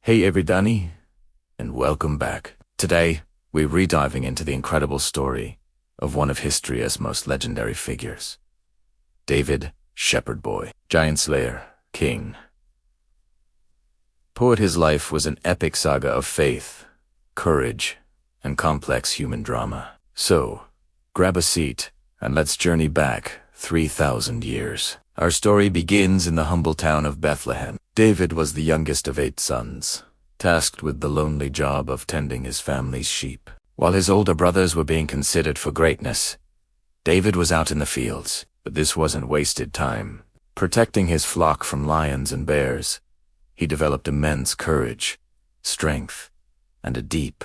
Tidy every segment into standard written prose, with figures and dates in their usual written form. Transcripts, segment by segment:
Hey everybody, and welcome back. Today, we're rediving into the incredible story of one of history's most legendary figures, David, Shepherd Boy, Giant Slayer, King. His life was an epic saga of faith, courage, and complex human drama. So, grab a seat, and let's journey back 3,000 years. Our story begins in the humble town of Bethlehem. David was the youngest of 8 sons, tasked with the lonely job of tending his family's sheep. While his older brothers were being considered for greatness, David was out in the fields, but this wasn't wasted time. Protecting his flock from lions and bears, he developed immense courage, strength, and a deep,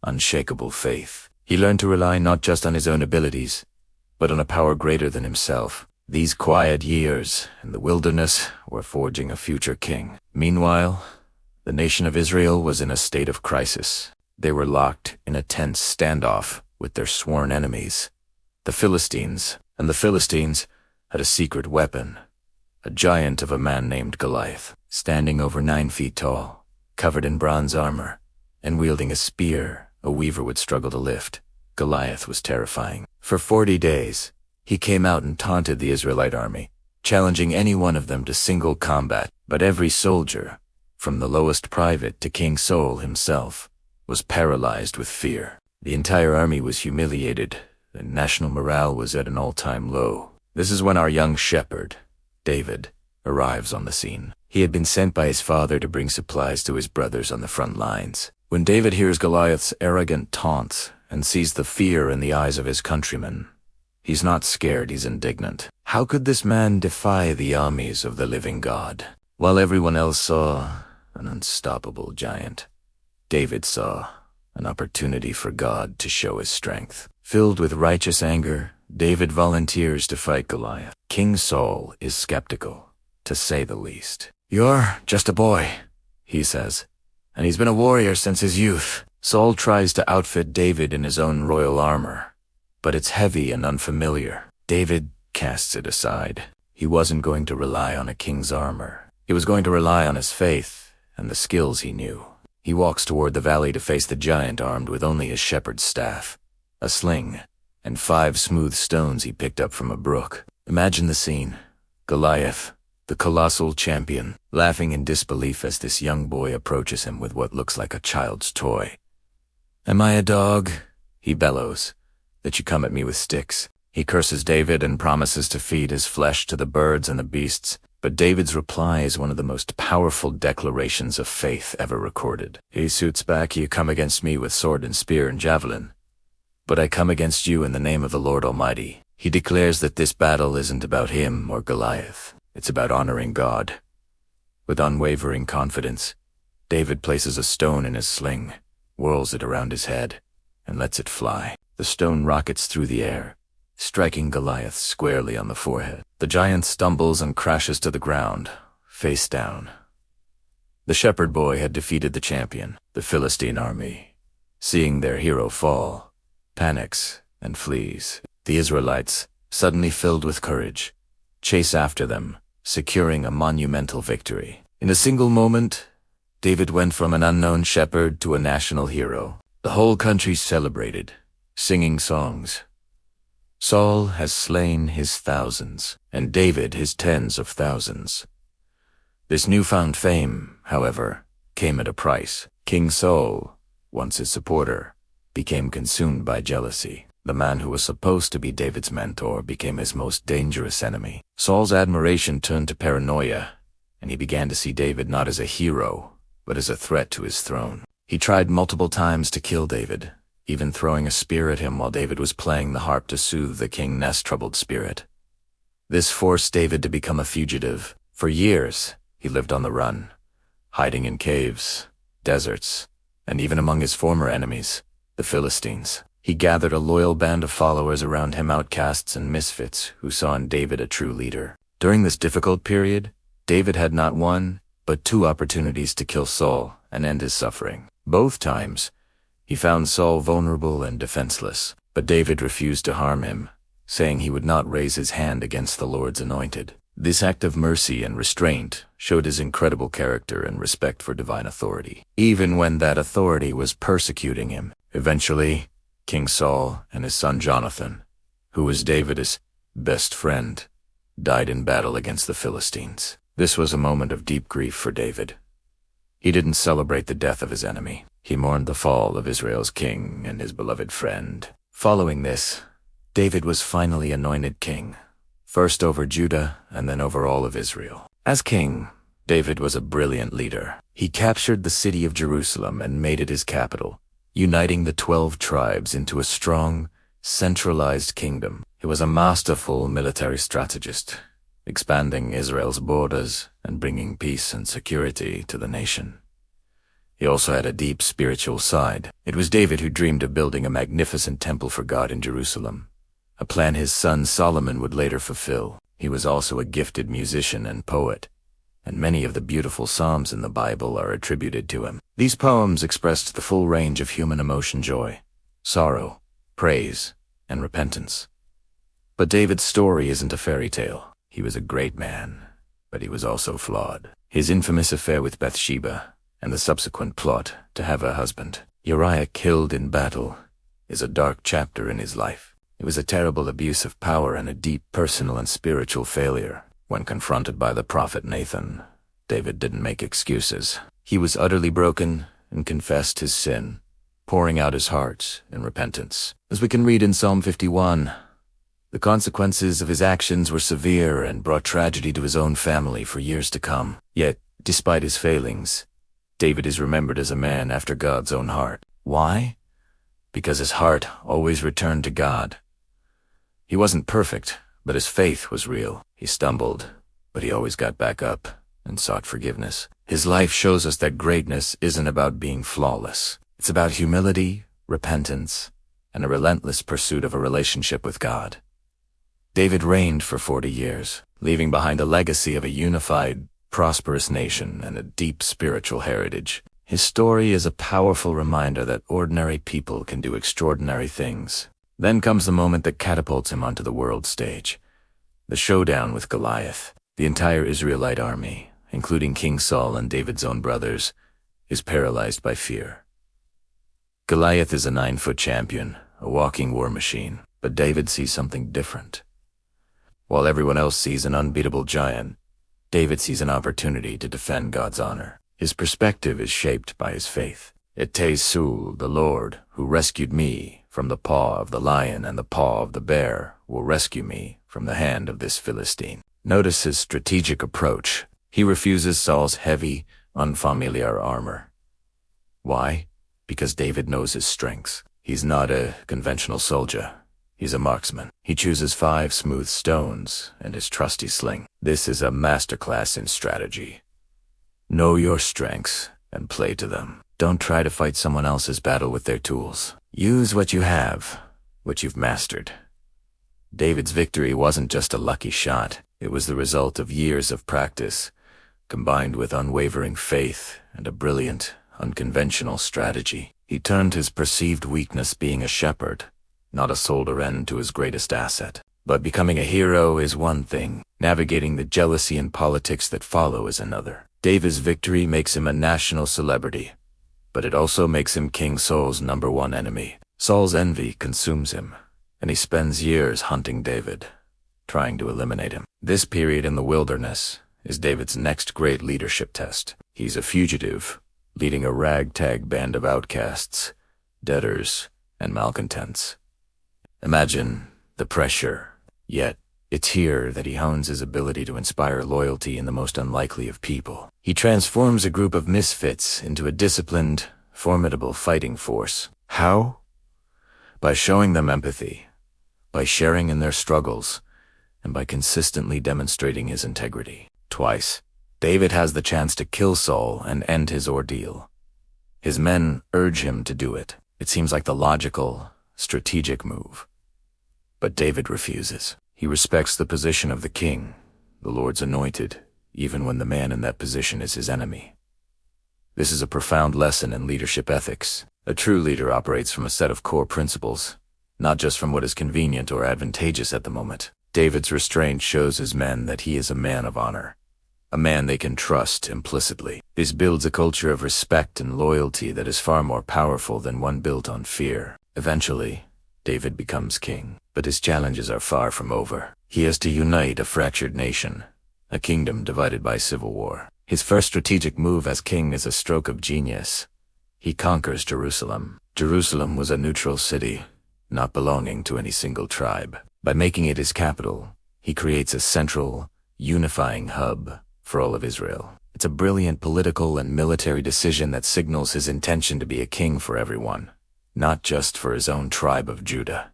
unshakable faith. He learned to rely not just on his own abilities, but on a power greater than himself. These quiet years in the wilderness were forging a future king. Meanwhile, the nation of Israel was in a state of crisis. They were locked in a tense standoff with their sworn enemies, the Philistines, and the Philistines had a secret weapon, a giant of a man named Goliath, standing over 9 feet tall, covered in bronze armor, and wielding a spear a weaver would struggle to lift. Goliath was terrifying. For 40 days, he came out and taunted the Israelite army, challenging any one of them to single combat. But every soldier, from the lowest private to King Saul himself, was paralyzed with fear. The entire army was humiliated, and national morale was at an all-time low. This is when our young shepherd, David, arrives on the scene. He had been sent by his father to bring supplies to his brothers on the front lines. When David hears Goliath's arrogant taunts and sees the fear in the eyes of his countrymen, he's not scared, he's indignant. How could this man defy the armies of the living God? While everyone else saw an unstoppable giant, David saw an opportunity for God to show his strength. Filled with righteous anger, David volunteers to fight Goliath. King Saul is skeptical, to say the least. "You're just a boy," he says, "and he's been a warrior since his youth." Saul tries to outfit David in his own royal armor, but it's heavy and unfamiliar. David casts it aside. He wasn't going to rely on a king's armor. He was going to rely on his faith and the skills he knew. He walks toward the valley to face the giant armed with only his shepherd's staff, a sling, and 5 smooth stones he picked up from a brook. Imagine the scene. Goliath, the colossal champion, laughing in disbelief as this young boy approaches him with what looks like a child's toy. "Am I a dog?" he bellows, "that you come at me with sticks?" He curses David and promises to feed his flesh to the birds and the beasts, but David's reply is one of the most powerful declarations of faith ever recorded. He shoots back, "You come against me with sword and spear and javelin, but I come against you in the name of the Lord Almighty." He declares that this battle isn't about him or Goliath. It's about honoring God. With unwavering confidence, David places a stone in his sling, whirls it around his head, and lets it fly. The stone rockets through the air, striking Goliath squarely on the forehead. The giant stumbles and crashes to the ground, face down. The shepherd boy had defeated the champion. The Philistine army, seeing their hero fall, panics and flees. The Israelites, suddenly filled with courage, chase after them, securing a monumental victory. In a single moment, David went from an unknown shepherd to a national hero. The whole country celebrated, singing songs. Saul has slain his thousands, and David his tens of thousands. This newfound fame, however, came at a price. King Saul, once his supporter, became consumed by jealousy. The man who was supposed to be David's mentor became his most dangerous enemy. Saul's admiration turned to paranoia, and he began to see David not as a hero, but as a threat to his throne. He tried multiple times to kill David, even throwing a spear at him while David was playing the harp to soothe the king's troubled spirit. This forced David to become a fugitive. For years, he lived on the run, hiding in caves, deserts, and even among his former enemies, the Philistines. He gathered a loyal band of followers around him, outcasts and misfits who saw in David a true leader. During this difficult period, David had not one, but 2 opportunities to kill Saul and end his suffering. Both times, he found Saul vulnerable and defenseless, but David refused to harm him, saying he would not raise his hand against the Lord's anointed. This act of mercy and restraint showed his incredible character and respect for divine authority, even when that authority was persecuting him. Eventually, King Saul and his son Jonathan, who was David's best friend, died in battle against the Philistines. This was a moment of deep grief for David. He didn't celebrate the death of his enemy. He mourned the fall of Israel's king and his beloved friend. Following this, David was finally anointed king, first over Judah and then over all of Israel. As king, David was a brilliant leader. He captured the city of Jerusalem and made it his capital, uniting the 12 tribes into a strong, centralized kingdom. He was a masterful military strategist, expanding Israel's borders and bringing peace and security to the nation. He also had a deep spiritual side. It was David who dreamed of building a magnificent temple for God in Jerusalem, a plan his son Solomon would later fulfill. He was also a gifted musician and poet, and many of the beautiful psalms in the Bible are attributed to him. These poems expressed the full range of human emotion: joy, sorrow, praise, and repentance. But David's story isn't a fairy tale. He was a great man, but he was also flawed. His infamous affair with Bathsheba and the subsequent plot to have her husband, Uriah, killed in battle is a dark chapter in his life. It was a terrible abuse of power and a deep personal and spiritual failure. When confronted by the prophet Nathan, David didn't make excuses. He was utterly broken and confessed his sin, pouring out his heart in repentance. As we can read in Psalm 51, the consequences of his actions were severe and brought tragedy to his own family for years to come. Yet, despite his failings, David is remembered as a man after God's own heart. Why? Because his heart always returned to God. He wasn't perfect, but his faith was real. He stumbled, but he always got back up and sought forgiveness. His life shows us that greatness isn't about being flawless. It's about humility, repentance, and a relentless pursuit of a relationship with God. David reigned for 40 years, leaving behind a legacy of a unified, prosperous nation and a deep spiritual heritage. His story is a powerful reminder that ordinary people can do extraordinary things. Then comes the moment that catapults him onto the world stage. The showdown with Goliath. The entire Israelite army, including King Saul and David's own brothers, is paralyzed by fear. Goliath is a 9-foot champion, a walking war machine, but David sees something different. While everyone else sees an unbeatable giant, David sees an opportunity to defend God's honor. His perspective is shaped by his faith. It is Sul, the Lord, who rescued me from the paw of the lion, and the paw of the bear will rescue me from the hand of this Philistine. Notice his strategic approach. He refuses Saul's heavy, unfamiliar armor. Why? Because David knows his strengths. He's not a conventional soldier. He's a marksman. He chooses 5 smooth stones and his trusty sling. This is a masterclass in strategy. Know your strengths and play to them. Don't try to fight someone else's battle with their tools. Use what you have, what you've mastered. David's victory wasn't just a lucky shot. It was the result of years of practice, combined with unwavering faith and a brilliant, unconventional strategy. He turned his perceived weakness, being a shepherd, not a soldier, into his greatest asset. But becoming a hero is one thing. Navigating the jealousy and politics that follow is another. David's victory makes him a national celebrity, but it also makes him King Saul's #1 enemy. Saul's envy consumes him, and he spends years hunting David, trying to eliminate him. This period in the wilderness is David's next great leadership test. He's a fugitive, leading a ragtag band of outcasts, debtors, and malcontents. Imagine the pressure. Yet, it's here that he hones his ability to inspire loyalty in the most unlikely of people. He transforms a group of misfits into a disciplined, formidable fighting force. How? By showing them empathy, by sharing in their struggles, and by consistently demonstrating his integrity. Twice, David has the chance to kill Saul and end his ordeal. His men urge him to do it. It seems like the logical, strategic move. But David refuses. He respects the position of the king, the Lord's anointed, even when the man in that position is his enemy. This is a profound lesson in leadership ethics. A true leader operates from a set of core principles, not just from what is convenient or advantageous at the moment. David's restraint shows his men that he is a man of honor, a man they can trust implicitly. This builds a culture of respect and loyalty that is far more powerful than one built on fear. Eventually, David becomes king, but his challenges are far from over. He has to unite a fractured nation, a kingdom divided by civil war. His first strategic move as king is a stroke of genius. He conquers Jerusalem. Jerusalem was a neutral city, not belonging to any single tribe. By making it his capital, he creates a central, unifying hub for all of Israel. It's a brilliant political and military decision that signals his intention to be a king for everyone, not just for his own tribe of Judah.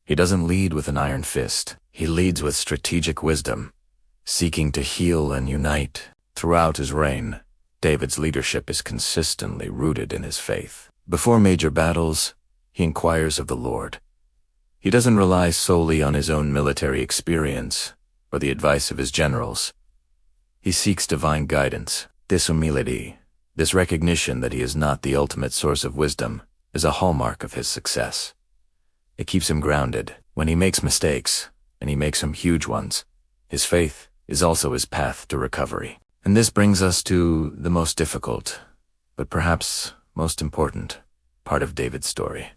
He doesn't lead with an iron fist. He leads with strategic wisdom, seeking to heal and unite. Throughout his reign, David's leadership is consistently rooted in his faith. Before major battles, he inquires of the Lord. He doesn't rely solely on his own military experience or the advice of his generals. He seeks divine guidance. This humility, this recognition that he is not the ultimate source of wisdom, is a hallmark of his success. It keeps him grounded. When he makes mistakes, and he makes some huge ones, his faith is also his path to recovery. And this brings us to the most difficult, but perhaps most important, part of David's story.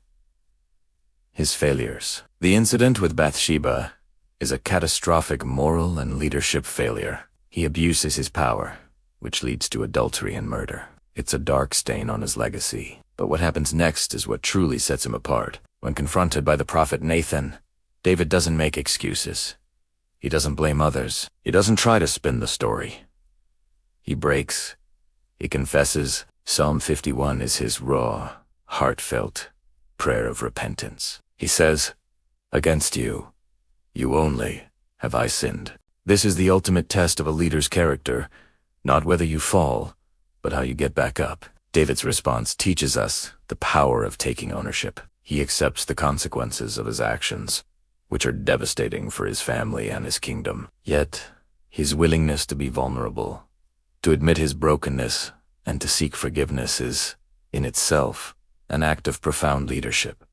His failures. The incident with Bathsheba is a catastrophic moral and leadership failure. He abuses his power, which leads to adultery and murder. It's a dark stain on his legacy. But what happens next is what truly sets him apart. When confronted by the prophet Nathan, David doesn't make excuses. He doesn't blame others. He doesn't try to spin the story. He breaks. He confesses. Psalm 51 is his raw, heartfelt prayer of repentance. He says, "Against you, you only, have I sinned." This is the ultimate test of a leader's character, not whether you fall, but how you get back up. David's response teaches us the power of taking ownership. He accepts the consequences of his actions, which are devastating for his family and his kingdom. Yet, his willingness to be vulnerable, to admit his brokenness, and to seek forgiveness is, in itself, an act of profound leadership.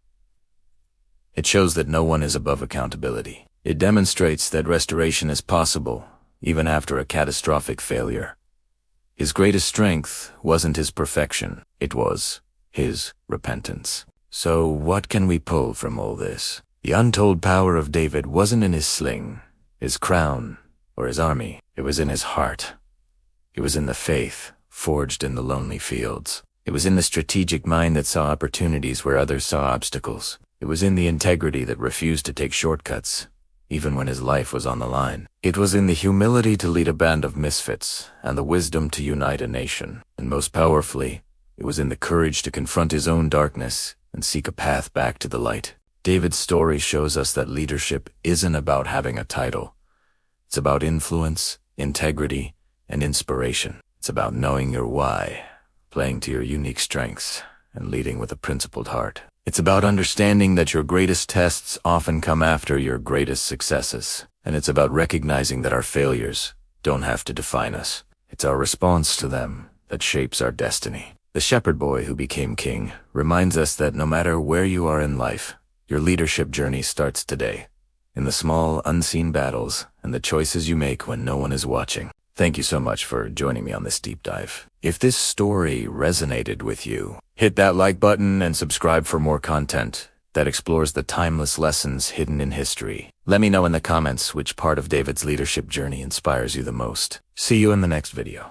It shows that no one is above accountability. It demonstrates that restoration is possible, even after a catastrophic failure. His greatest strength wasn't his perfection, it was his repentance. So what can we pull from all this? The untold power of David wasn't in his sling, his crown, or his army. It was in his heart. It was in the faith forged in the lonely fields. It was in the strategic mind that saw opportunities where others saw obstacles. It was in the integrity that refused to take shortcuts, even when his life was on the line. It was in the humility to lead a band of misfits and the wisdom to unite a nation. And most powerfully, it was in the courage to confront his own darkness and seek a path back to the light. David's story shows us that leadership isn't about having a title. It's about influence, integrity, and inspiration. It's about knowing your why, playing to your unique strengths, and leading with a principled heart. It's about understanding that your greatest tests often come after your greatest successes. And it's about recognizing that our failures don't have to define us. It's our response to them that shapes our destiny. The shepherd boy who became king reminds us that no matter where you are in life, your leadership journey starts today, in the small, unseen battles and the choices you make when no one is watching. Thank you so much for joining me on this deep dive. If this story resonated with you, hit that like button and subscribe for more content that explores the timeless lessons hidden in history. Let me know in the comments which part of David's leadership journey inspires you the most. See you in the next video.